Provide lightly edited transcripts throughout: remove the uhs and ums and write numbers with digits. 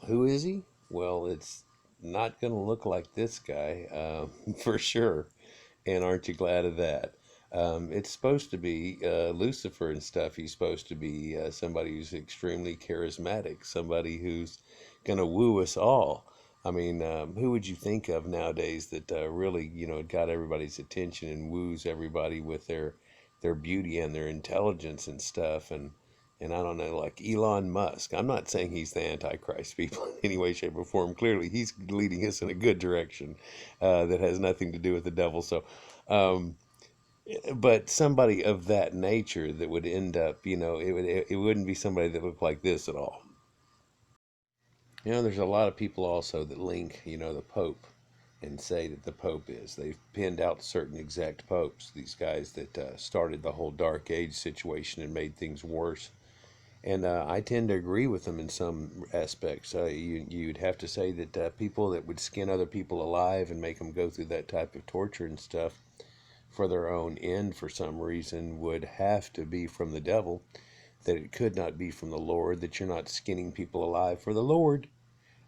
Who is he? Well, it's not going to look like this guy, for sure. And aren't you glad of that? It's supposed to be Lucifer and stuff. He's supposed to be somebody who's extremely charismatic, somebody who's going to woo us all. I mean, who would you think of nowadays that really, got everybody's attention and woos everybody with their beauty and their intelligence and stuff? And I don't know, like Elon Musk. I'm not saying he's the Antichrist, people, in any way, shape, or form. Clearly, he's leading us in a good direction that has nothing to do with the devil. So, um, but somebody of that nature that would end up, it wouldn't be somebody that looked like this at all. There's a lot of people also that link, the Pope and say that the Pope is. They've pinned out certain exact popes, these guys that started the whole Dark Age situation and made things worse. And I tend to agree with them in some aspects. You'd have to say that people that would skin other people alive and make them go through that type of torture and stuff for their own end for some reason would have to be from the devil, that it could not be from the Lord, that you're not skinning people alive for the Lord.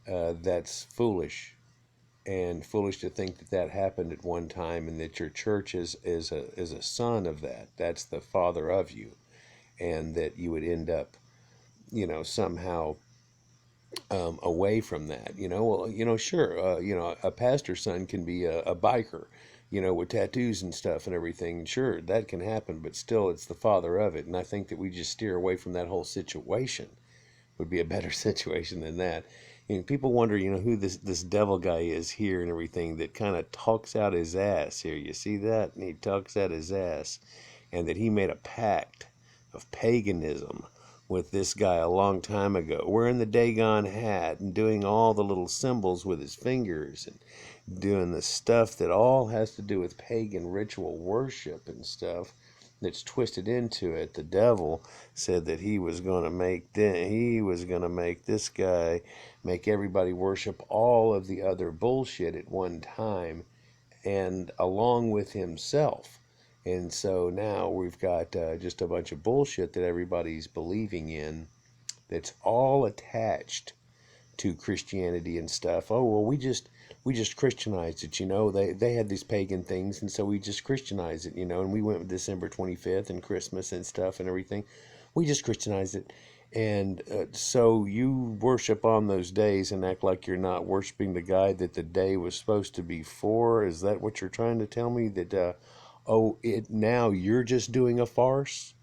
That's foolish. And foolish to think that that happened at one time and that your church is a son of that. That's the father of you. And that you would end up, somehow away from that. Well, sure, a pastor's son can be a biker, with tattoos and stuff and everything. Sure, that can happen, but still, it's the father of it. And I think that we just steer away from that whole situation would be a better situation than that. People wonder, who this devil guy is here and everything that kind of talks out his ass here. You see that? And he talks out his ass, and that he made a pact of paganism with this guy a long time ago, wearing the Dagon hat and doing all the little symbols with his fingers and doing the stuff that all has to do with pagan ritual worship and stuff that's twisted into it. The devil said that he was going to make this guy make everybody worship all of the other bullshit at one time and along with himself. And so now we've got just a bunch of bullshit that everybody's believing in that's all attached to Christianity and stuff. Oh well, we just Christianized it. They had these pagan things, and so we just Christianized it. And we went with December 25th and Christmas and stuff and everything. We just Christianized it, and so you worship on those days and act like you're not worshiping the guy that the day was supposed to be for. Is that what you're trying to tell me? That it now you're just doing a farce?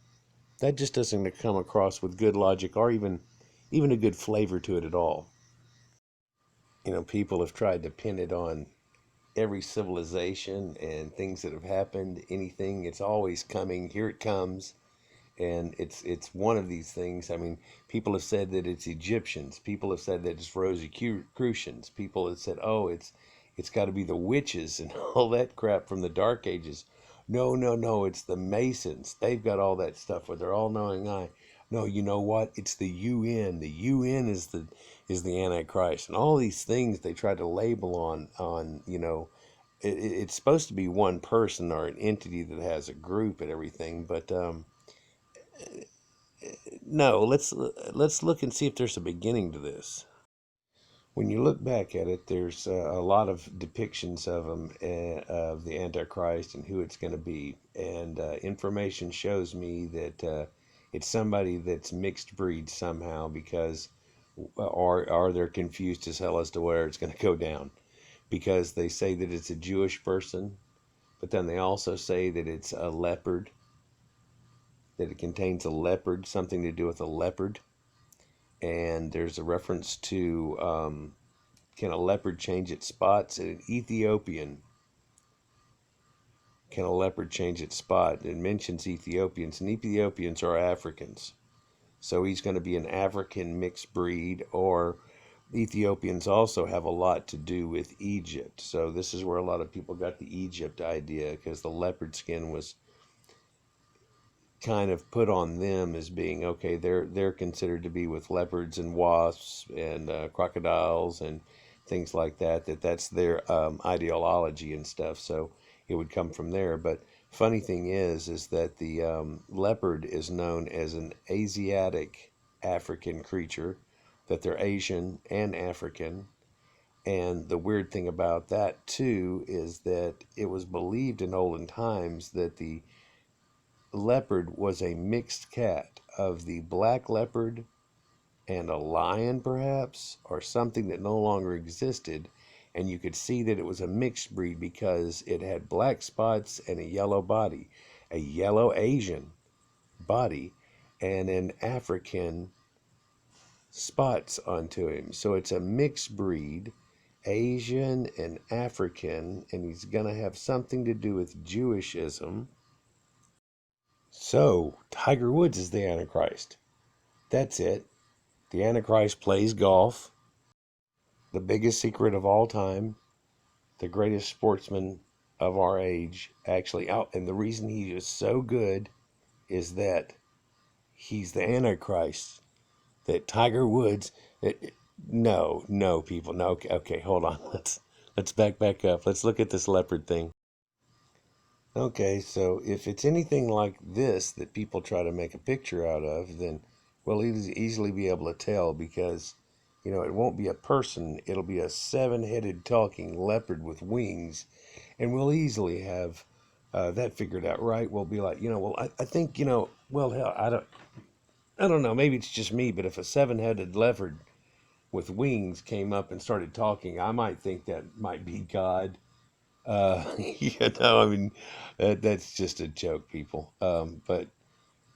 That just doesn't come across with good logic or even a good flavor to it at all. People have tried to pin it on every civilization and things that have happened, anything, it's always coming, here it comes. And it's one of these things. I mean, people have said that it's Egyptians, people have said that it's Rosicrucians, people have said, oh, it's got to be the witches and all that crap from the Dark Ages. No, no, no, it's the Masons. They've got all that stuff with their all-knowing eye. No, you know what? It's the UN. The UN is the Antichrist, and all these things they try to label on. It's supposed to be one person or an entity that has a group and everything, but no. Let's look and see if there's a beginning to this. When you look back at it, there's a lot of depictions of them, of the Antichrist and who it's going to be. And information shows me that it's somebody that's mixed breed somehow, because, or they're confused as hell as to where it's going to go down. Because they say that it's a Jewish person, but then they also say that it's a leopard, that it contains a leopard, something to do with a leopard. And there's a reference to can a leopard change its spots? And an Ethiopian, can a leopard change its spot? It mentions Ethiopians, and Ethiopians are Africans. So he's going to be an African mixed breed, or Ethiopians also have a lot to do with Egypt. So this is where a lot of people got the Egypt idea, because the leopard skin was kind of put on them as being okay. They're considered to be with leopards and wasps and crocodiles and things like that. That's their ideology and stuff. So it would come from there. But funny thing is that the leopard is known as an Asiatic African creature, that they're Asian and African. And the weird thing about that too is that it was believed in olden times that the leopard was a mixed cat of the black leopard and a lion, perhaps, or something that no longer existed. And you could see that it was a mixed breed because it had black spots and a yellow body, a yellow Asian body, and an African spots onto him. So it's a mixed breed, Asian and African, and he's going to have something to do with Jewishism. So Tiger Woods is the Antichrist. That's it. The Antichrist plays golf, the biggest secret of all time, the greatest sportsman of our age, actually out. And the reason he is so good is that he's the Antichrist. That Tiger Woods, no, no, people, no. Okay, okay, hold on. Let's back up. Let's look at this leopard thing. Okay, so if it's anything like this that people try to make a picture out of, then we'll easily be able to tell because, it won't be a person. It'll be a seven-headed talking leopard with wings, and we'll easily have that figured out, right? We'll be like, well, I think, well, hell, I don't know. Maybe it's just me, but if a seven-headed leopard with wings came up and started talking, I might think that might be God. I mean, that's just a joke, people. But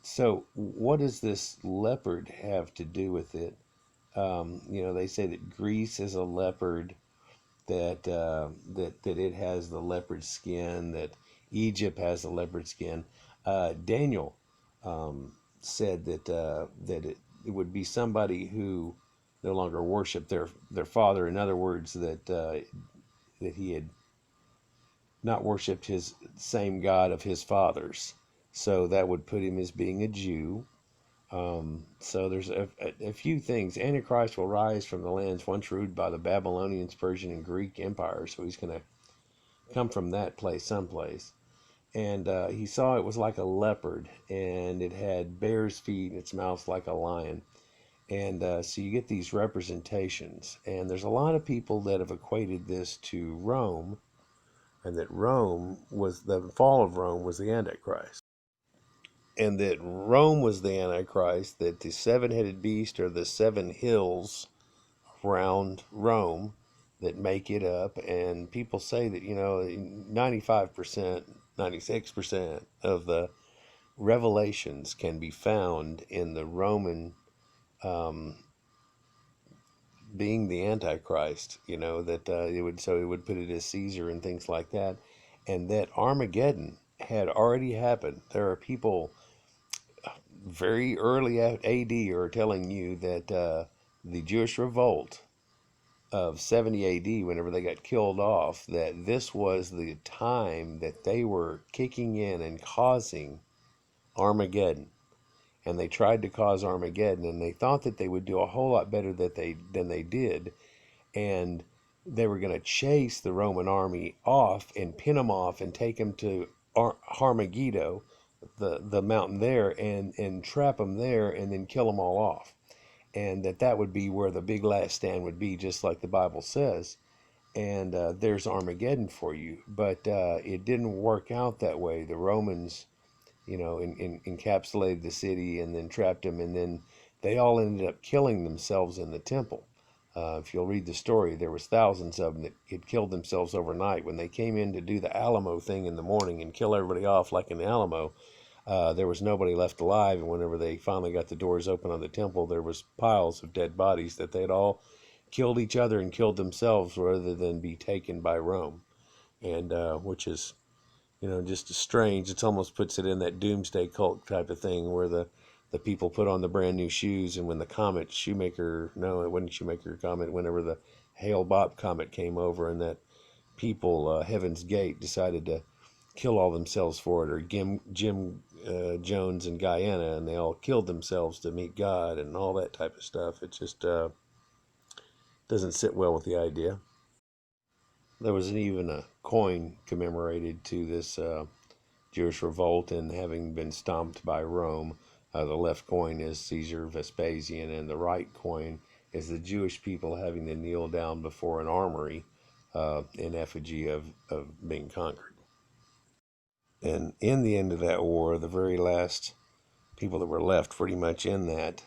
so, what does this leopard have to do with it? They say that Greece is a leopard, that it has the leopard skin, that Egypt has the leopard skin. Daniel said that it would be somebody who no longer worshiped their father. In other words, that he had not worshipped his same God of his fathers. So that would put him as being a Jew. So there's a few things. Antichrist will rise from the lands once ruled by the Babylonians, Persian, and Greek empires. So he's going to come from that place someplace. And he saw it was like a leopard, and it had bear's feet, and its mouth like a lion. And so you get these representations. And there's a lot of people that have equated this to Rome, and that the fall of Rome was the Antichrist. And that Rome was the Antichrist, that the seven-headed beast are the seven hills around Rome that make it up. And people say that, 95%, 96% of the revelations can be found in the Roman being the Antichrist, that it would put it as Caesar and things like that. And that Armageddon had already happened. There are people very early at AD are telling you that the Jewish revolt of 70 AD, whenever they got killed off, that this was the time that they were kicking in and causing Armageddon. And they tried to cause Armageddon, and they thought that they would do a whole lot better than they did. And they were going to chase the Roman army off and pin them off and take them to Armageddon, the mountain there, and trap them there and then kill them all off. And that would be where the big last stand would be, just like the Bible says. And there's Armageddon for you. But it didn't work out that way. The Romans, encapsulated the city and then trapped them, and then they all ended up killing themselves in the temple. If you'll read the story, there was thousands of them that had killed themselves overnight. When they came in to do the Alamo thing in the morning and kill everybody off like in the Alamo, there was nobody left alive. And whenever they finally got the doors open on the temple, there was piles of dead bodies that they'd all killed each other and killed themselves rather than be taken by Rome. And which is, just strange. It almost puts it in that doomsday cult type of thing where the people put on the brand new shoes, and when the comet Shoemaker, no, it wasn't Shoemaker comet, whenever the Hale-Bopp comet came over, and that people, Heaven's Gate, decided to kill all themselves for it, or Jim Jones and Guyana, and they all killed themselves to meet God and all that type of stuff. It just doesn't sit well with the idea. There was even a coin commemorated to this Jewish revolt and having been stomped by Rome. The left coin is Caesar Vespasian, and the right coin is the Jewish people having to kneel down before an armory in effigy of being conquered. And in the end of that war, the very last people that were left pretty much in that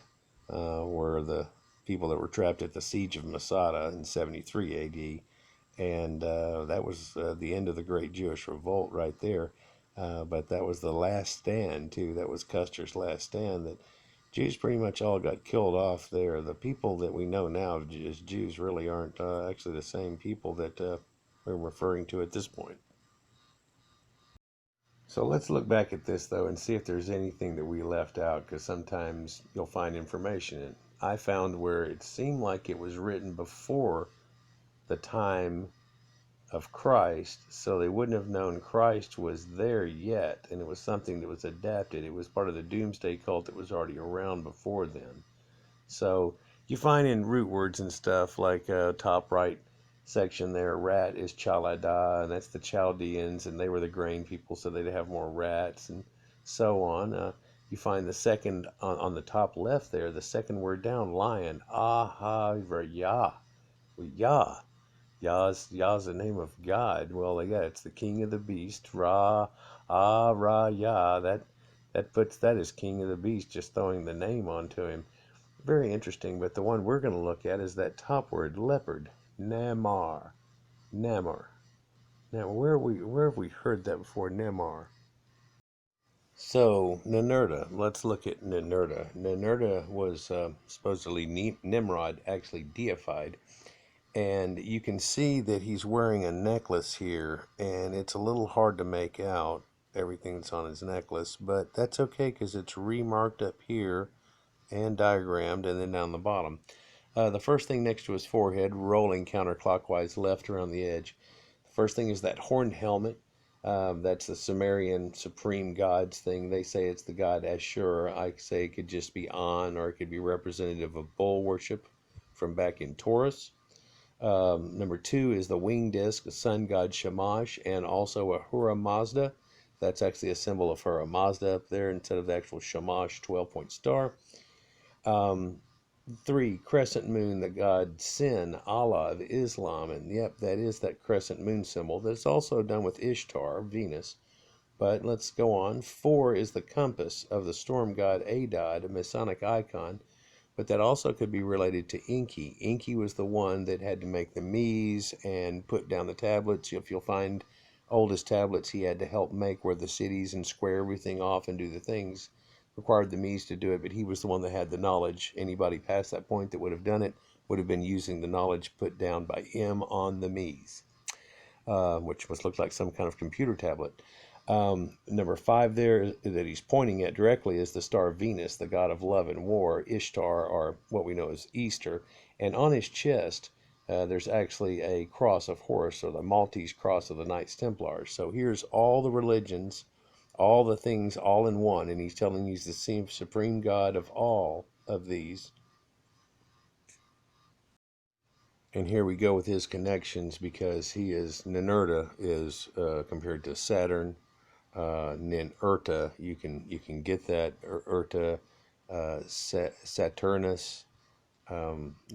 were the people that were trapped at the siege of Masada in 73 AD. And that was the end of the Great Jewish Revolt right there. But that was the last stand, too. That was Custer's last stand. That Jews pretty much all got killed off there. The people that we know now as Jews really aren't actually the same people that we're referring to at this point. So let's look back at this, though, and see if there's anything that we left out, because sometimes you'll find information. And I found where it seemed like it was written before the time of Christ, so they wouldn't have known Christ was there yet, and it was something that was adapted. It was part of the doomsday cult that was already around before then. So you find in root words and stuff like top right section there, rat is chalada, and that's the Chaldeans, and they were the grain people, so they'd have more rats and so on. You find the second on the top left there, the second word down, lion, aha, yah, yah. Yah's the name of God. Well, yeah, it's the king of the beast. Ra, Ra, Yah. That is king of the beast, just throwing the name onto him. Very interesting, but the one we're going to look at is that top word, leopard, Namar, Namar. Now, where have we heard that before, Namar? So, Ninurta, let's look at Ninurta. Ninurta was supposedly Nimrod, actually deified. And you can see that he's wearing a necklace here, and it's a little hard to make out everything that's on his necklace, but that's okay because it's remarked up here and diagrammed and then down the bottom. The first thing next to his forehead, rolling counterclockwise left around the edge. The first thing is that horned helmet. That's the Sumerian supreme gods thing. They say it's the god Ashur. I say it could just be On, or it could be representative of bull worship from back in Taurus. Number two is the wing disc, the sun god Shamash, and also a Hura Mazda. That's actually a symbol of Hura Mazda up there instead of the actual Shamash 12-point star. Three, crescent moon, the god Sin, Allah of Islam. And yep, that is that crescent moon symbol. That's also done with Ishtar, Venus. But let's go on. Four is the compass of the storm god Adad, a Masonic icon. But that also could be related to Enki. Enki was the one that had to make the Mies and put down the tablets. If you'll find oldest tablets he had to help make, where the cities and square everything off and do the things, required the Mies to do it, but he was the one that had the knowledge. Anybody past that point that would have done it would have been using the knowledge put down by him on the Mies, which must look like some kind of computer tablet. Number five there that he's pointing at directly is the star Venus, the god of love and war, Ishtar, or what we know as Easter. And on his chest, there's actually a cross of Horus, or the Maltese cross of the Knights Templars. So here's all the religions, all the things all in one, and he's telling you he's the supreme god of all of these. And here we go with his connections, because he is, Ninurta is compared to Saturn. Ninurta, you can get that. Urta, Saturnus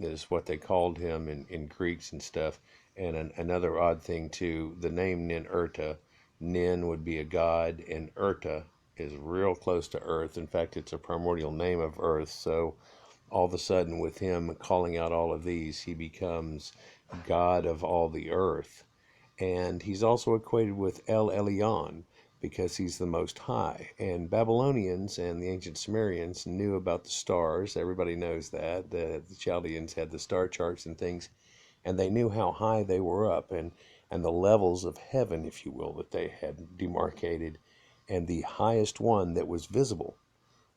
is what they called him in Greeks and stuff. And another odd thing too, the name Ninurta, Nin would be a god, and Urta is real close to Earth. In fact, it's a primordial name of Earth. So all of a sudden, with him calling out all of these, he becomes God of all the earth. And he's also equated with El Elyon, because he's the Most High. And Babylonians and the ancient Sumerians knew about the stars. Everybody knows that. The Chaldeans had the star charts and things, and they knew how high they were up, and the levels of heaven, if you will, that they had demarcated. And the highest one that was visible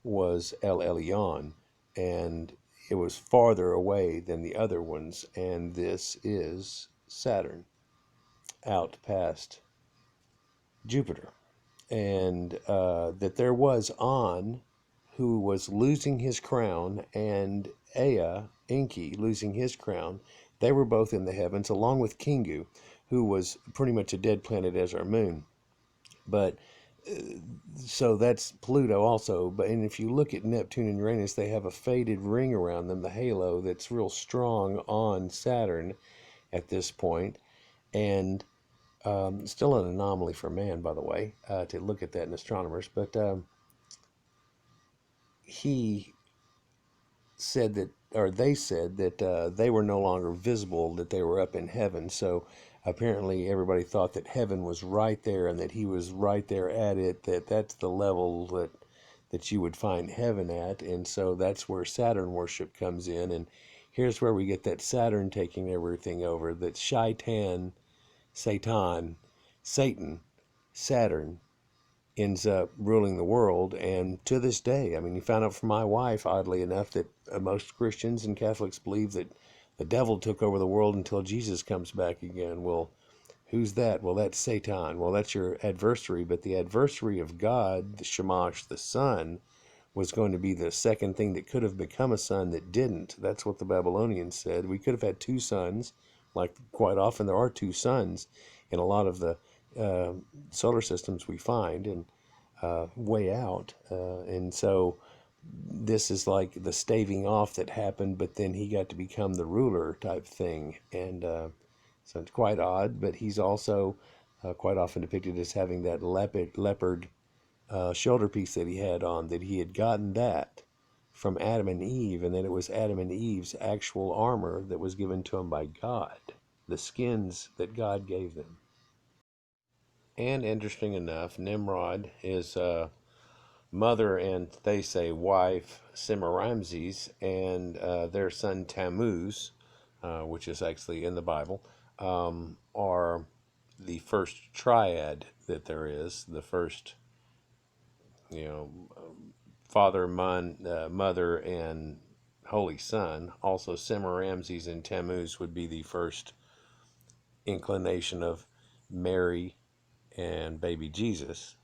was El Elyon, and it was farther away than the other ones, and this is Saturn, out past Jupiter. And that there was On, who was losing his crown, and Ea, Enki, losing his crown. They were both in the heavens, along with Kingu, who was pretty much a dead planet as our moon. But So that's Pluto also. But and if you look at Neptune and Uranus, they have a faded ring around them, the halo that's real strong on Saturn at this point, and still an anomaly for man, by the way, to look at that in astronomers. But he said that, or they said that they were no longer visible, that they were up in heaven. So apparently everybody thought that heaven was right there and that he was right there at it, that that's the level that you would find heaven at. And so that's where Saturn worship comes in. And here's where we get that Saturn taking everything over, that Satan, Saturn ends up ruling the world. And to this day, I mean, you found out from my wife, oddly enough, that most Christians and Catholics believe that the devil took over the world until Jesus comes back again. Well, who's that? Well, that's Satan. Well, that's your adversary. But the adversary of God, the Shamash, the Son, was going to be the second thing that could have become a son that didn't. That's what the Babylonians said. We could have had two sons, like quite often there are two suns in a lot of the uh, solar systems we find, and way out. And so this is like the staving off that happened, but then he got to become the ruler type thing. And so it's quite odd, but he's also quite often depicted as having that leopard shoulder piece that he had on, that he had gotten that from Adam and Eve, and then it was Adam and Eve's actual armor that was given to him by God, the skins that God gave them. And interesting enough, Nimrod is mother and they say wife Semiramis and their son Tammuz, which is actually in the Bible, are the first triad that there is, the first, you know, Father, Mother, and Holy Son. Also, Semiramis and Tammuz would be the first inclination of Mary and baby Jesus.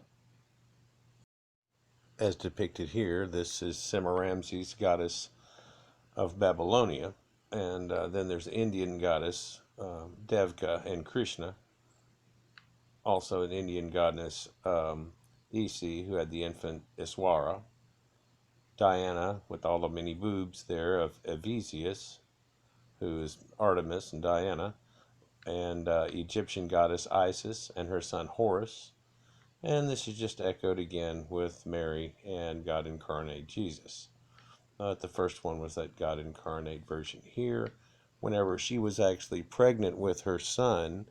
As depicted here, this is Semiramis, goddess of Babylonia. And then there's the Indian goddess, Devka, and Krishna. Also an Indian goddess, Isi, who had the infant Iswara. Diana, with all the many boobs there, of Evesius, who is Artemis and Diana. And Egyptian goddess Isis and her son Horus. And this is just echoed again with Mary and God incarnate Jesus. The first one was that God incarnate version here, whenever she was actually pregnant with her son,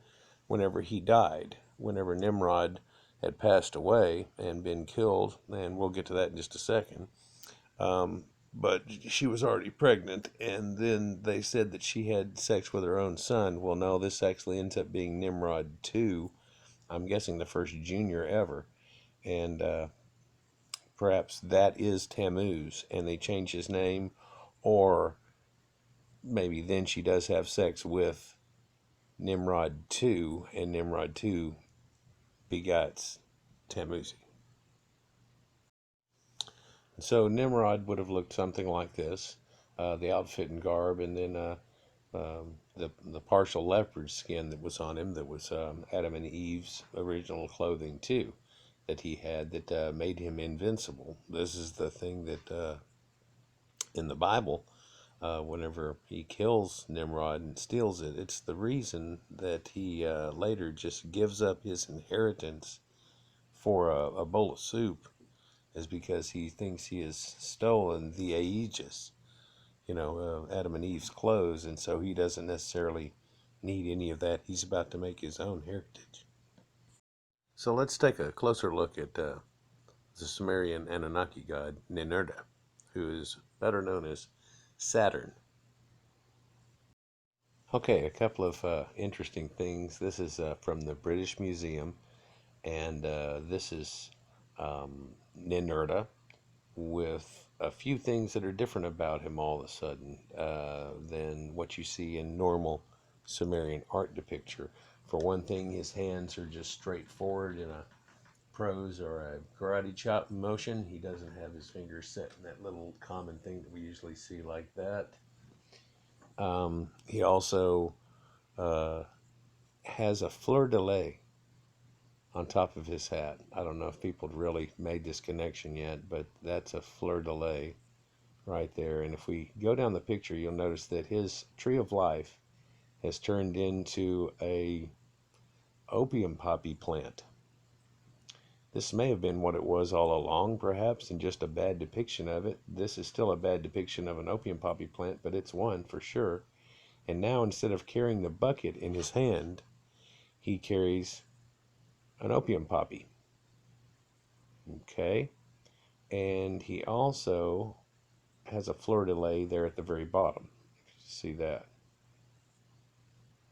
whenever he died, whenever Nimrod had passed away and been killed, and we'll get to that in just a second. But she was already pregnant, and then they said that she had sex with her own son. Well, no, this actually ends up being Nimrod 2. I'm guessing the first junior ever. And perhaps that is Tammuz, and they change his name, or maybe then she does have sex with Nimrod 2, and Nimrod 2 begats Tammuz. So Nimrod would have looked something like this, the outfit and garb, and then the partial leopard skin that was on him, that was Adam and Eve's original clothing too, that he had, that made him invincible. This is the thing that in the Bible, whenever he kills Nimrod and steals it, it's the reason that he later just gives up his inheritance for a bowl of soup, is because he thinks he has stolen the aegis, Adam and Eve's clothes, and so he doesn't necessarily need any of that. He's about to make his own heritage. So let's take a closer look at the Sumerian Anunnaki god Ninurta, who is better known as Saturn. Okay, a couple of interesting things. This is from the British Museum, and this is Ninurta, with a few things that are different about him all of a sudden than what you see in normal Sumerian art depiction. For one thing, his hands are just straightforward in a prose or a karate chop motion. He doesn't have his fingers set in that little common thing that we usually see like that. He also has a fleur de lis on top of his hat. I don't know if people have really made this connection yet, but that's a fleur-de-lis right there. And if we go down the picture, you'll notice that his tree of life has turned into a opium poppy plant. This may have been what it was all along, perhaps, and just a bad depiction of it. This is still a bad depiction of an opium poppy plant, but it's one for sure. And now, instead of carrying the bucket in his hand, he carries an opium poppy. Okay? And he also has a fleur-de-lis there at the very bottom. If you see that.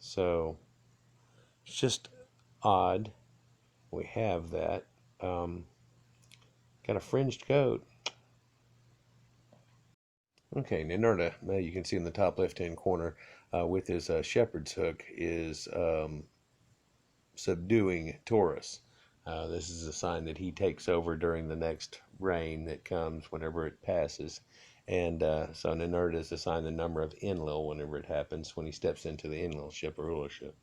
So, it's just odd. We have that. Got a fringed coat. Okay, Ninurta, you can see in the top left-hand corner with his shepherd's hook is subduing Taurus. This is a sign that he takes over during the next reign that comes whenever it passes. And so Ninurta is assigned the number of Enlil whenever it happens, when he steps into the Enlilship or rulership.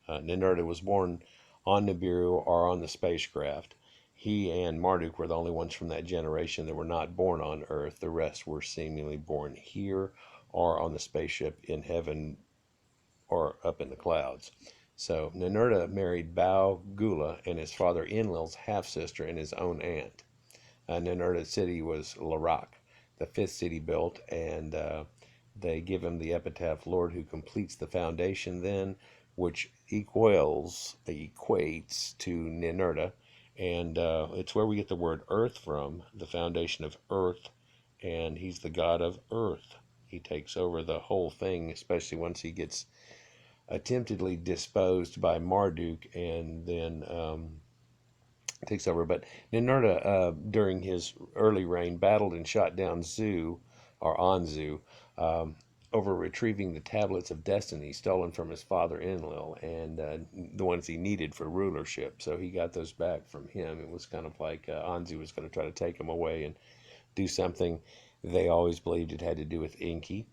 Ninurta was born on Nibiru or on the spacecraft. He and Marduk were the only ones from that generation that were not born on Earth. The rest were seemingly born here or on the spaceship in heaven or up in the clouds. So Ninurta married Bau Gula and his father Enlil's half-sister and his own aunt. Ninurta's city was Larak, the fifth city built, and they give him the epitaph, Lord who completes the foundation then, which equates to Ninurta, and it's where we get the word earth from, the foundation of earth, and he's the god of earth. He takes over the whole thing, especially once he gets attemptedly disposed by Marduk, and then takes over. But Ninurta, during his early reign, battled and shot down Zu, or Anzu, over retrieving the tablets of destiny stolen from his father Enlil, and the ones he needed for rulership. So he got those back from him. It was kind of like Anzu was going to try to take him away and do something they always believed it had to do with Enki.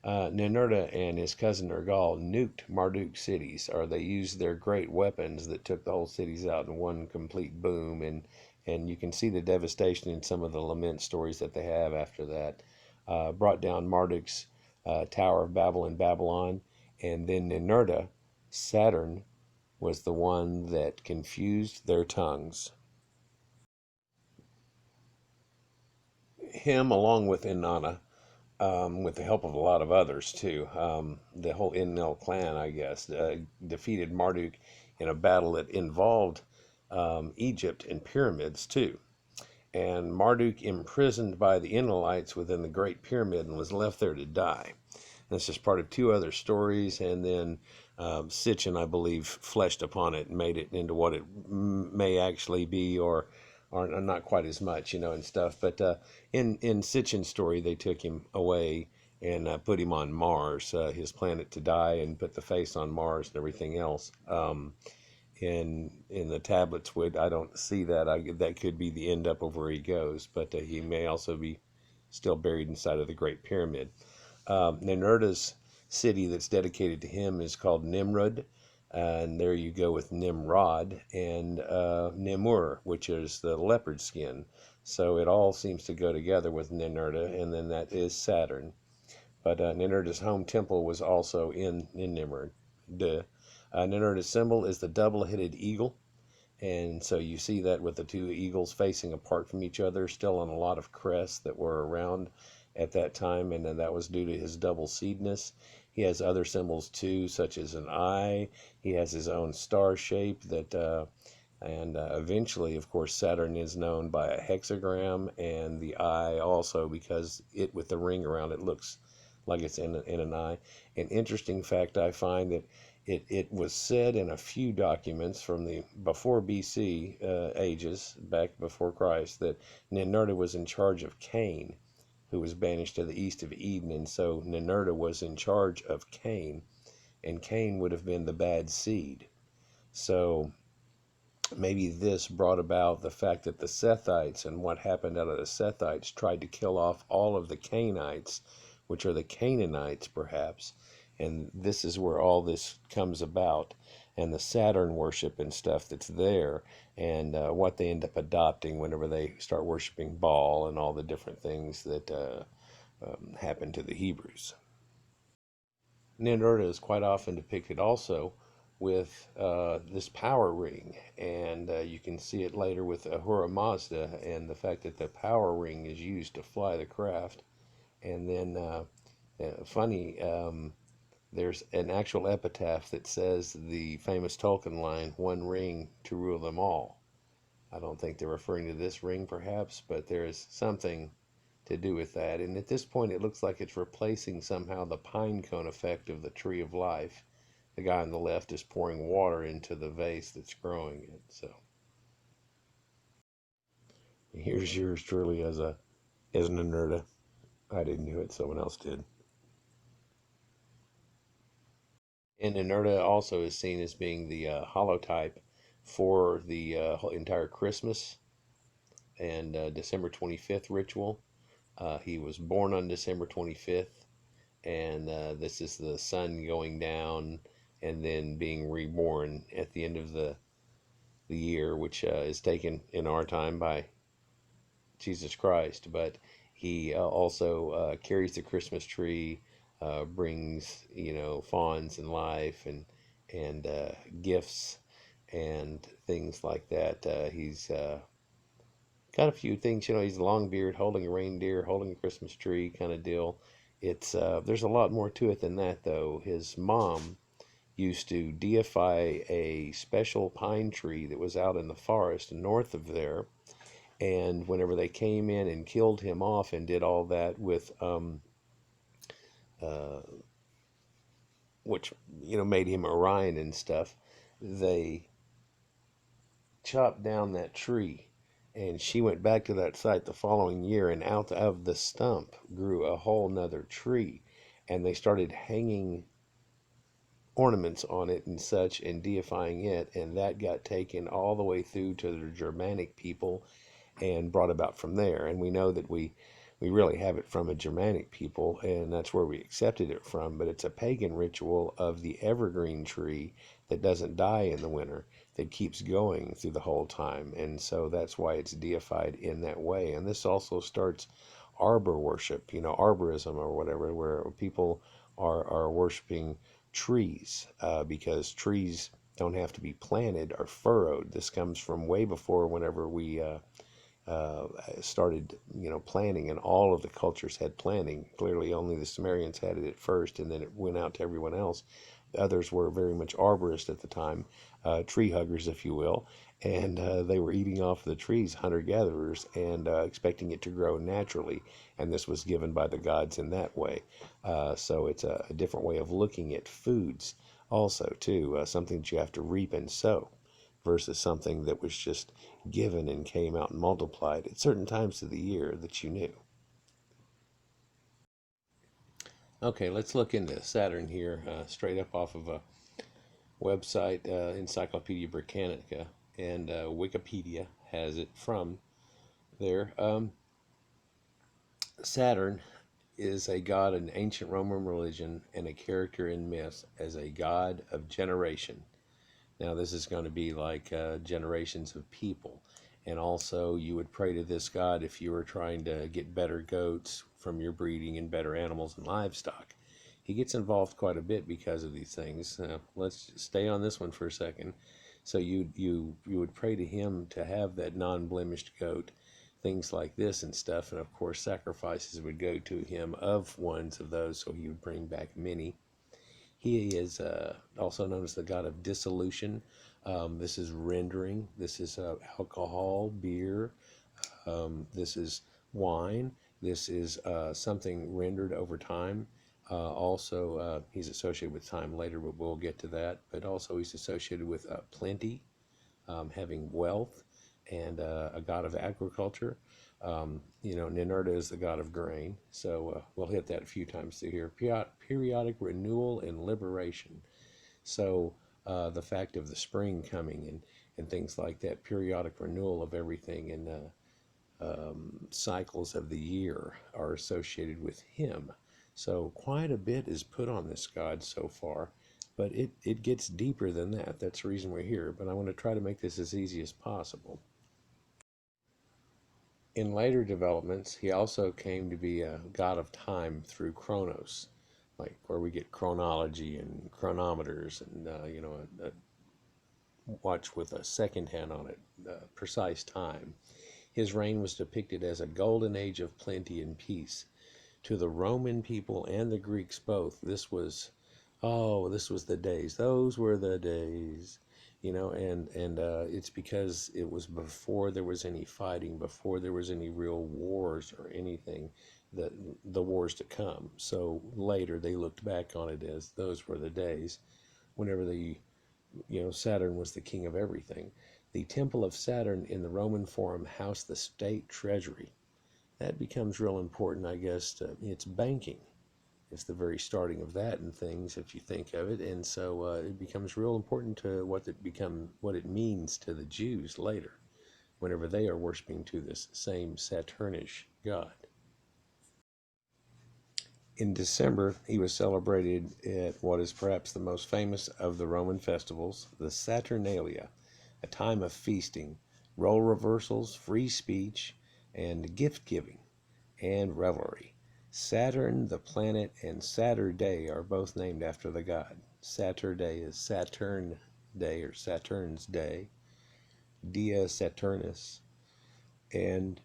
Ninurta and his cousin Nergal nuked Marduk cities, or they used their great weapons that took the whole cities out in one complete boom, and you can see the devastation in some of the lament stories that they have after that. Brought down Marduk's Tower of Babel in Babylon, and then Ninurta, Saturn, was the one that confused their tongues. Him, along with Inanna, with the help of a lot of others too. The whole Enlil clan, I guess, defeated Marduk in a battle that involved Egypt and pyramids too. And Marduk imprisoned by the Enlilites within the Great Pyramid and was left there to die. This is part of two other stories, and then Sitchin, I believe, fleshed upon it and made it into what it may actually be, or not quite as much, and stuff. But in Sitchin's story, they took him away and put him on Mars, his planet, to die, and put the face on Mars and everything else. In the tablets, I don't see that. That could be the end up of where he goes, but he may also be still buried inside of the Great Pyramid. Ninurta's city that's dedicated to him is called Nimrud, and there you go with Nimrod and Nimur, which is the leopard skin. So it all seems to go together with Ninurta, and then that is Saturn. But Ninurta's home temple was also in Nimrud. Ninurta's symbol is the double-headed eagle, and so you see that with the two eagles facing apart from each other, still on a lot of crests that were around at that time, and then that was due to his double-seedness. He has other symbols too, such as an eye. He has his own star shape that, and eventually, of course, Saturn is known by a hexagram, and the eye also, because it with the ring around it looks like it's in an eye. An interesting fact I find that it was said in a few documents from the before BC ages, back before Christ, that Ninurta was in charge of Cain, who was banished to the east of Eden, and so Ninurta was in charge of Cain, and Cain would have been the bad seed. So maybe this brought about the fact that the Sethites and what happened out of the Sethites tried to kill off all of the Cainites, which are the Canaanites perhaps, And this is where all this comes about, and the Saturn worship and stuff that's there, and what they end up adopting whenever they start worshiping Baal and all the different things that happen to the Hebrews. Ninurta is quite often depicted also with this power ring, and you can see it later with Ahura Mazda and the fact that the power ring is used to fly the craft. And then, funny, there's an actual epitaph that says the famous Tolkien line, "One ring to rule them all." I don't think they're referring to this ring, perhaps, but there is something to do with that. And at this point, it looks like it's replacing somehow the pine cone effect of the tree of life. The guy on the left is pouring water into the vase that's growing it. So here's yours truly as an Anerta. I didn't do it; someone else did. And Anerta also is seen as being the holotype for the entire Christmas and December 25th ritual. He was born on December 25th, and this is the sun going down and then being reborn at the end of the year, which is taken in our time by Jesus Christ. But he also carries the Christmas tree, brings fawns and life and gifts and things like that. He's got a few things. He's a long beard, holding a reindeer, holding a Christmas tree, kind of deal. It's there's a lot more to it than that, though. His mom used to deify a special pine tree that was out in the forest north of there. And whenever they came in and killed him off and did all that with, uh, which made him Orion and stuff, they chopped down that tree. And she went back to that site the following year, and out of the stump grew a whole nother tree. And they started hanging ornaments on it and such and deifying it. And that got taken all the way through to the Germanic people and brought about from there. And we know that we really have it from a Germanic people, and that's where we accepted it from. But it's a pagan ritual of the evergreen tree that doesn't die in the winter, that keeps going through the whole time. And so that's why it's deified in that way. And this also starts arbor worship, arborism or whatever, where people are worshiping trees because trees don't have to be planted or furrowed. This comes from way before whenever we uh, started, planning, and all of the cultures had planning. Clearly, only the Sumerians had it at first, and then it went out to everyone else. Others were very much arborists at the time, tree huggers, if you will, and they were eating off the trees, hunter gatherers, and expecting it to grow naturally. And this was given by the gods in that way. So it's a different way of looking at foods, also, too, something that you have to reap and sow versus something that was just given and came out and multiplied at certain times of the year that you knew. Okay, let's look into Saturn here, straight up off of a website, Encyclopedia Britannica, and Wikipedia has it from there. Saturn is a god in ancient Roman religion and a character in myth as a god of generation. Now, this is going to be like generations of people. And also, you would pray to this God if you were trying to get better goats from your breeding and better animals and livestock. He gets involved quite a bit because of these things. Let's stay on this one for a second. So you would pray to him to have that non-blemished goat, things like this and stuff. And of course, sacrifices would go to him of ones of those, so he would bring back many. He is also known as the god of dissolution. This is rendering. This is alcohol, beer. This is wine. This is something rendered over time. Also, he's associated with time later, but we'll get to that. But also, he's associated with plenty, having wealth, and a god of agriculture. Ninurta is the god of grain, so we'll hit that a few times through here. Periodic renewal and liberation. So the fact of the spring coming and things like that, periodic renewal of everything, and cycles of the year are associated with him. So quite a bit is put on this god so far, but it gets deeper than that. That's the reason we're here, but I want to try to make this as easy as possible. In later developments, he also came to be a god of time through chronos, like where we get chronology and chronometers and a watch with a second hand on it, precise time. His reign was depicted as a golden age of plenty and peace. To the Roman people and the Greeks both, this was the days. Those were the days, and it's because it was before there was any fighting, before there was any real wars or anything, that the wars to come. So later they looked back on it as those were the days, whenever Saturn was the king of everything. The temple of Saturn in the Roman Forum housed the state treasury. That becomes real important, I guess. It's banking. It's the very starting of that and things, if you think of it, and so it becomes real important to what it means to the Jews later, whenever they are worshiping to this same Saturnish god. In December, he was celebrated at what is perhaps the most famous of the Roman festivals, the Saturnalia, a time of feasting, role reversals, free speech, and gift giving and revelry. Saturn, the planet, and Saturday are both named after the god. Saturday is Saturn Day or Saturn's Day, Dia Saturnus, and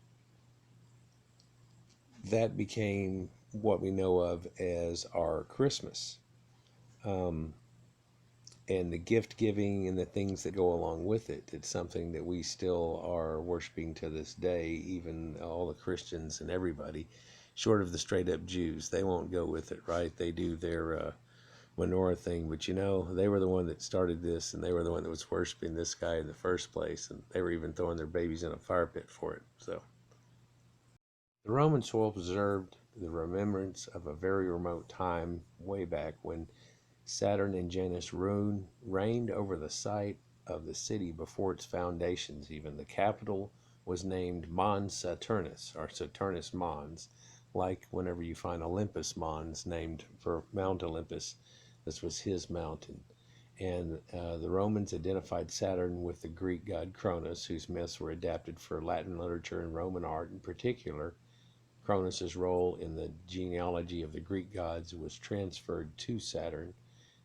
that became what we know of as our Christmas. Um, and the gift giving and the things that go along with it. It's something that we still are worshiping to this day, even all the Christians and everybody, short of the straight up Jews. They won't go with it, right? They do their menorah thing, but they were the one that started this, and they were the one that was worshiping this guy in the first place, and they were even throwing their babies in a fire pit for it. So the Romans will observed the remembrance of a very remote time way back when Saturn and Janus reigned over the site of the city before its foundations. Even the capital was named Mons Saturnus, or Saturnus Mons, like whenever you find Olympus Mons named for Mount Olympus. This was his mountain. And the Romans identified Saturn with the Greek god Cronus, whose myths were adapted for Latin literature and Roman art in particular. Cronus's role in the genealogy of the Greek gods was transferred to Saturn.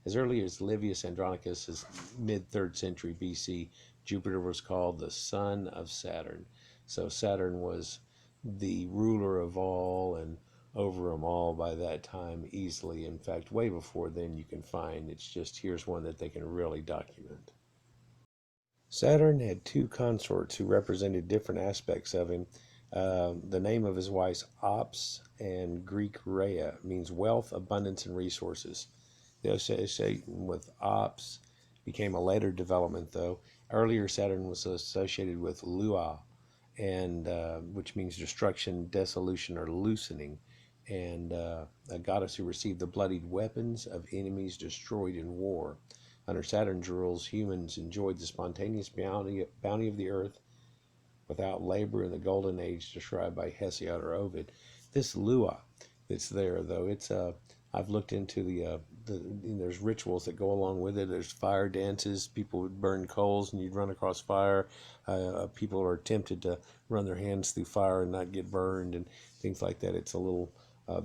As early as Livius Andronicus' mid-3rd century BC, Jupiter was called the son of Saturn. So Saturn was the ruler of all and over them all by that time easily. In fact, way before then you can find, it's just here's one that they can really document. Saturn had two consorts who represented different aspects of him. The name of his wife, Ops, and Greek Rhea, means wealth, abundance, and resources. The association with Ops became a later development, though. Earlier, Saturn was associated with Lua, and which means destruction, dissolution, or loosening, and a goddess who received the bloodied weapons of enemies destroyed in war. Under Saturn's rules, humans enjoyed the spontaneous bounty of the earth without labor in the golden age described by Hesiod or Ovid. This Lua that's there, though, I've looked into there's rituals that go along with it. There's fire dances. People would burn coals and you'd run across fire. People are tempted to run their hands through fire and not get burned and things like that. It's a little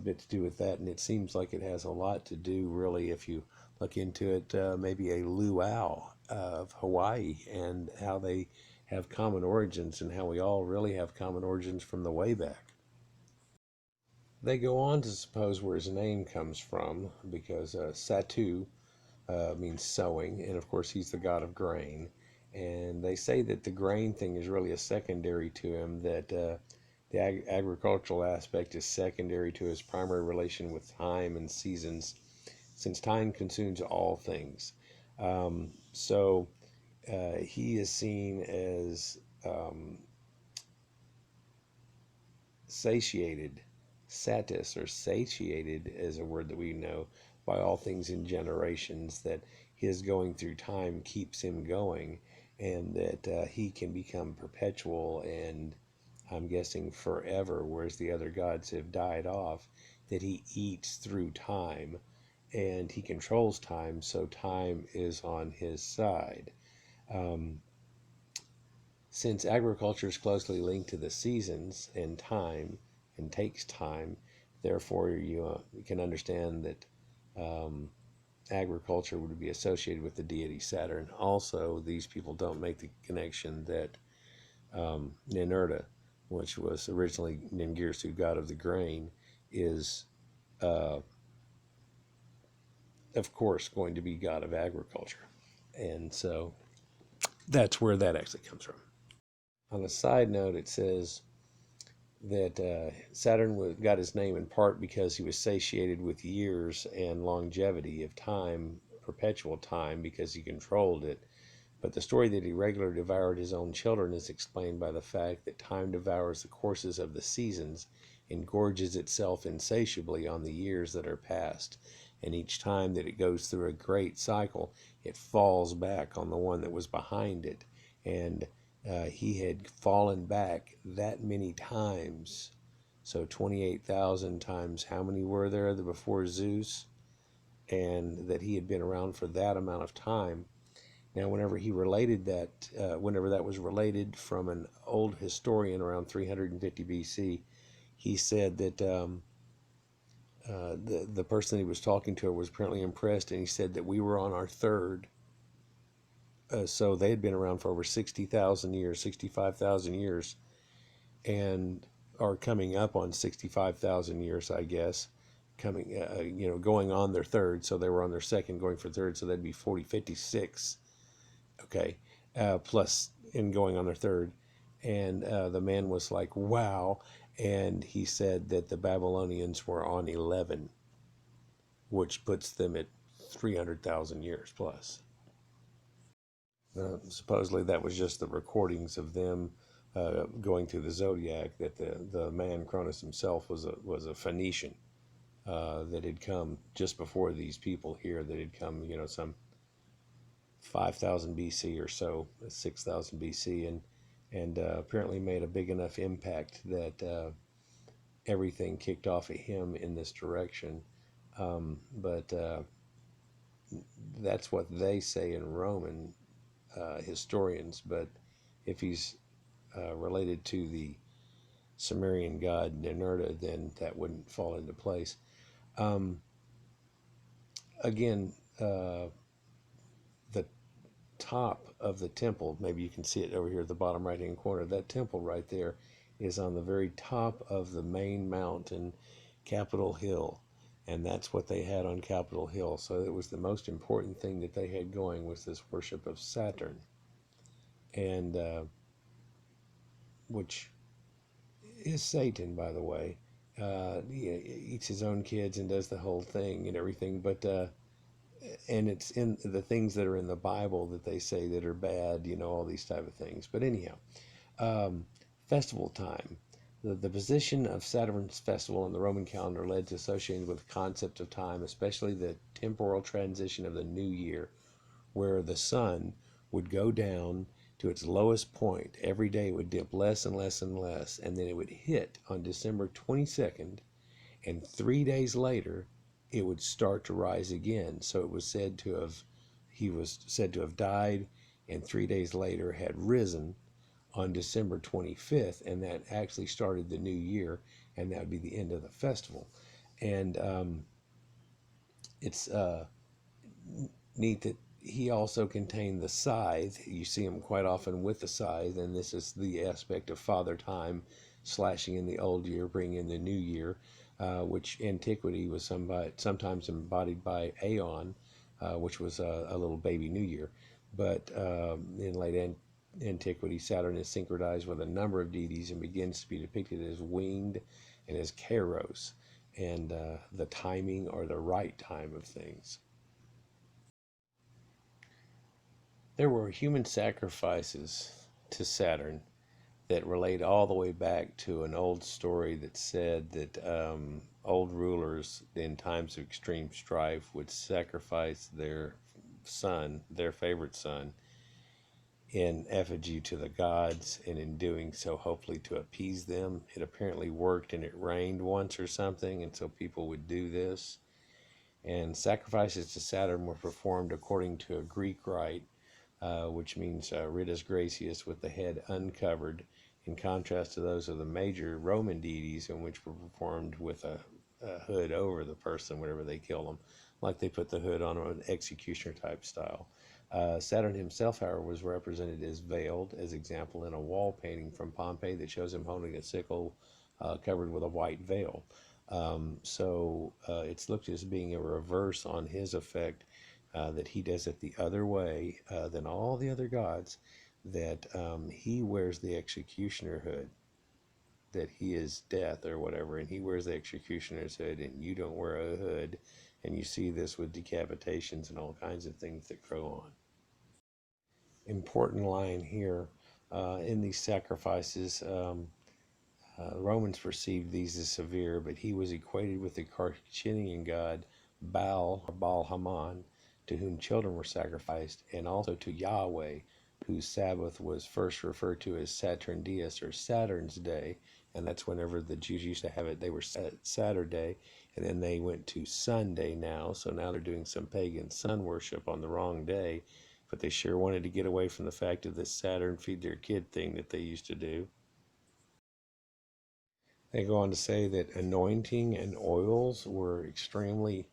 bit to do with that, and it seems like it has a lot to do, really, if you look into it, maybe a luau of Hawaii and how they have common origins and how we all really have common origins from the way back. They go on to suppose where his name comes from because Satu means sowing, and of course he's the god of grain. And they say that the grain thing is really a secondary to him, that the agricultural aspect is secondary to his primary relation with time and seasons, since time consumes all things. So he is seen as satiated, satis, or satiated is a word that we know, by all things in generations, that his going through time keeps him going, and that he can become perpetual and I'm guessing forever, whereas the other gods have died off. that he eats through time, and he controls time, so time is on his side. Um, since agriculture is closely linked to the seasons and time and takes time, therefore you can understand that um, agriculture would be associated with the deity Saturn. Also, these people don't make the connection that Ninurta, which was originally Ningirsu, god of the grain, is, uh, of course, going to be god of agriculture. And so that's where that actually comes from. On a side note, it says that Saturn got his name in part because he was satiated with years and longevity of time, perpetual time, because he controlled it. But the story that he regularly devoured his own children is explained by the fact that time devours the courses of the seasons and gorges itself insatiably on the years that are past. And each time that it goes through a great cycle, it falls back on the one that was behind it. And he had fallen back that many times. So 28,000 times, how many were there before Zeus? And that he had been around for that amount of time. Now, whenever he related that, whenever that was related from an old historian around 350 BC, he said that the person he was talking to was apparently impressed, and he said that we were on our third. So they had been around for over 60,000 years, 65,000 years, and are coming up on 65,000 years, I guess, going on their third. So they were on their second, going for third, so that'd be 40, 56. Okay, plus in going on their third. And the man was like, wow. And he said that the Babylonians were on 11, which puts them at 300,000 years plus. Supposedly that was just the recordings of them going through the zodiac, that the man Cronus himself was a Phoenician that had come just before these people here, that had come, some 5,000 BC or so, 6,000 BC, and apparently made a big enough impact that everything kicked off at him in this direction. But that's what they say in Roman historians. But if he's related to the Sumerian god Ninurta, then that wouldn't fall into place. Um, again, the top of the temple, maybe you can see it over here at the bottom right hand corner, that temple right there is on the very top of the main mountain, Capitol Hill. And that's what they had on Capitol Hill. So it was the most important thing that they had going, was this worship of Saturn. And which is Satan, by the way. He eats his own kids and does the whole thing and everything. But and it's in the things that are in the Bible that they say that are bad, all these type of things. But anyhow, festival time. The position of Saturn's festival in the Roman calendar led to associating with the concept of time, especially the temporal transition of the new year, where the sun would go down to its lowest point. Every day it would dip less and less and less, and then it would hit on December 22nd, and 3 days later it would start to rise again. So he was said to have died, and 3 days later had risen on December 25th, and that actually started the new year, and that would be the end of the festival. And it's neat that he also contained the scythe. You see him quite often with the scythe, and this is the aspect of Father Time slashing in the old year, bringing in the new year, which antiquity was sometimes embodied by Aeon, which was a little baby new year. But in late antiquity, Saturn is synchronized with a number of deities and begins to be depicted as winged and as Kairos, and the timing or the right time of things. There were human sacrifices to Saturn that relate all the way back to an old story that said that old rulers in times of extreme strife would sacrifice their son, their favorite son, in effigy to the gods, and in doing so, hopefully to appease them. It apparently worked, and it rained once or something, and so people would do this. And sacrifices to Saturn were performed according to a Greek rite, which means ritus gracious, with the head uncovered, in contrast to those of the major Roman deities, in which were performed with a hood over the person whenever they kill them, like they put the hood on an executioner type style. Saturn himself, however, was represented as veiled, as example in a wall painting from Pompeii that shows him holding a sickle covered with a white veil. So it's looked as being a reverse on his effect, that he does it the other way than all the other gods, that he wears the executioner hood, that he is death or whatever, and he wears the executioner's hood, and you don't wear a hood. And you see this with decapitations and all kinds of things that go on. Important line here in these sacrifices. Romans perceived these as severe, but he was equated with the Carthaginian god Baal, or Baal Haman, to whom children were sacrificed, and also to Yahweh, whose Sabbath was first referred to as Saturnalia, or Saturn's Day, and that's whenever the Jews used to have it. They were Saturday, and then they went to Sunday now, so now they're doing some pagan sun worship on the wrong day, but they sure wanted to get away from the fact of this Saturn feed their kid thing that they used to do. They go on to say that anointing and oils were extremely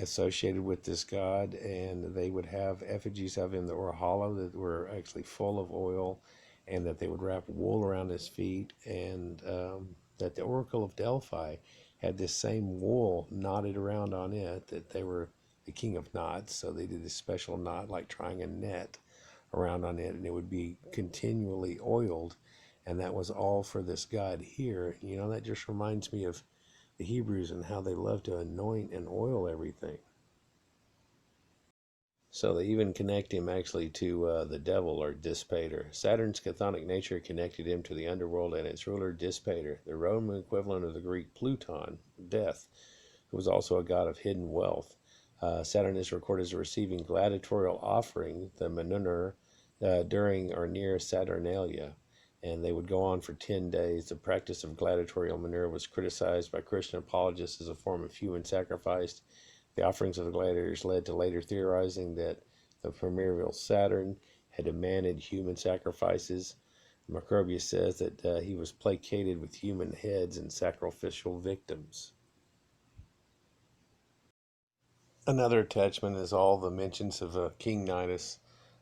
associated with this god, and they would have effigies of him that were hollow, that were actually full of oil, and that they would wrap wool around his feet, and that the Oracle of Delphi had this same wool knotted around on it, that they were the king of knots, so they did this special knot like trying a net around on it, and it would be continually oiled, and that was all for this god here. You know, that just reminds me of the Hebrews and how they love to anoint and oil everything. So they even connect him actually to the devil, or Dispater. Saturn's chthonic nature connected him to the underworld and its ruler Dispater, the Roman equivalent of the Greek Pluton, death, who was also a god of hidden wealth. Saturn is recorded as receiving gladiatorial offering, the Manunur, during or near Saturnalia, and they would go on for 10 days. The practice of gladiatorial manure was criticized by Christian apologists as a form of human sacrifice. The offerings of the gladiators led to later theorizing that the primeval Saturn had demanded human sacrifices. Macrobius says that he was placated with human heads and sacrificial victims. Another attachment is all the mentions of King Ninus.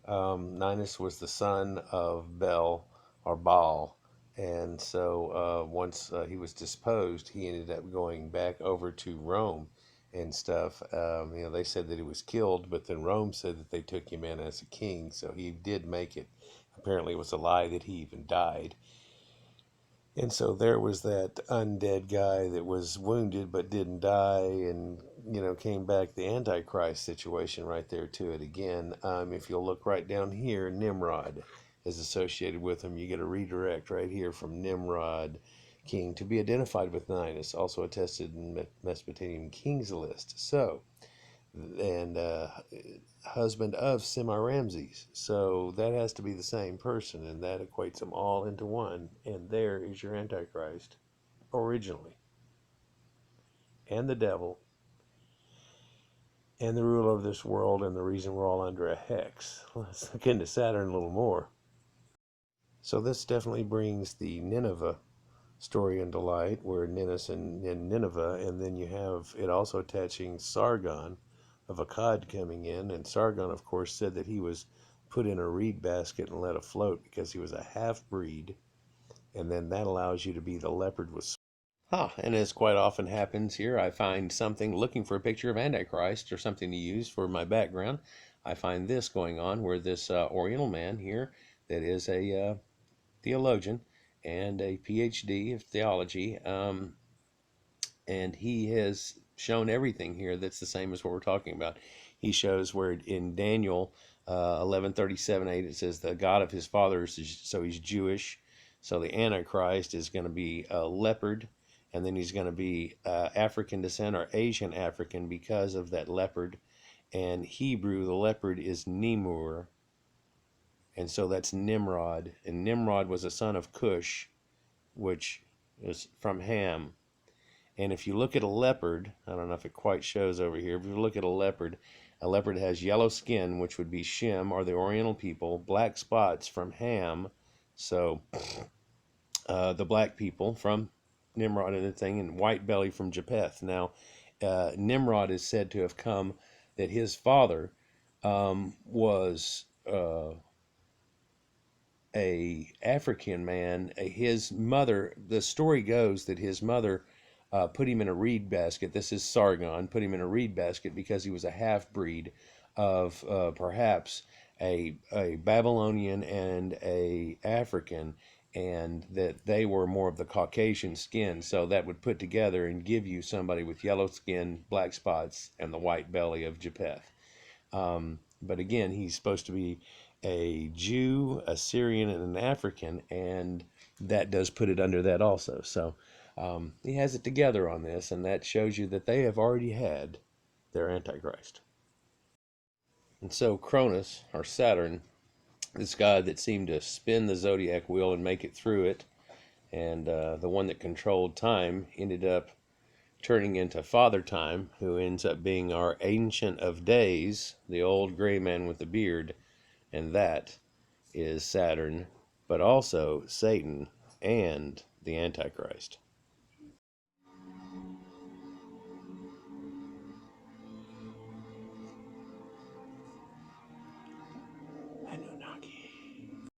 Ninus was the son of Bel, or Baal, and so once he was disposed, he ended up going back over to Rome and stuff. They said that he was killed, but then Rome said that they took him in as a king, so he did make it. Apparently, it was a lie that he even died. And so there was that undead guy that was wounded but didn't die, and came back. The Antichrist situation right there to it again. If you'll look right down here, Nimrod is associated with him. You get a redirect right here from Nimrod, king, to be identified with Ninus, also attested in Mesopotamian kings list. So, and husband of Semiramis. So that has to be the same person, and that equates them all into one. And there is your Antichrist, originally, and the devil, and the ruler of this world, and the reason we're all under a hex. Let's look into Saturn a little more. So this definitely brings the Nineveh story into light, where Ninus and Nineveh, and then you have it also attaching Sargon of Akkad coming in, and Sargon, of course, said that he was put in a reed basket and let afloat because he was a half-breed, and then that allows you to be the leopard with. And as quite often happens here, I find something looking for a picture of Antichrist or something to use for my background. I find this going on where this Oriental man here, that is a theologian and a PhD of theology, and he has shown everything here that's the same as what we're talking about. He shows where in Daniel 11:37-8 it says the God of his fathers, so he's Jewish. So the Antichrist is going to be a leopard, and then he's going to be African descent or Asian African because of that leopard. And Hebrew, the leopard is Nemur. And so that's Nimrod. And Nimrod was a son of Cush, which is from Ham. And if you look at a leopard, I don't know if it quite shows over here. If you look at a leopard has yellow skin, which would be Shem or the Oriental people, black spots from Ham, so the black people from Nimrod and the thing, and white belly from Japheth. Now, Nimrod is said to have come that his father was a African man. His mother, the story goes that his mother put him in a reed basket. This is Sargon. Put him in a reed basket because he was a half breed of perhaps a Babylonian and a African, and that they were more of the Caucasian skin. So that would put together and give you somebody with yellow skin, black spots, and the white belly of Japheth. But again, he's supposed to be a Jew, a Syrian, and an African, and that does put it under that also. So he has it together on this, and that shows you that they have already had their Antichrist. And so Cronus, or Saturn, this god that seemed to spin the zodiac wheel and make it through it, and the one that controlled time, ended up turning into Father Time, who ends up being our Ancient of Days, the old gray man with the beard, and that is Saturn, but also Satan and the Antichrist.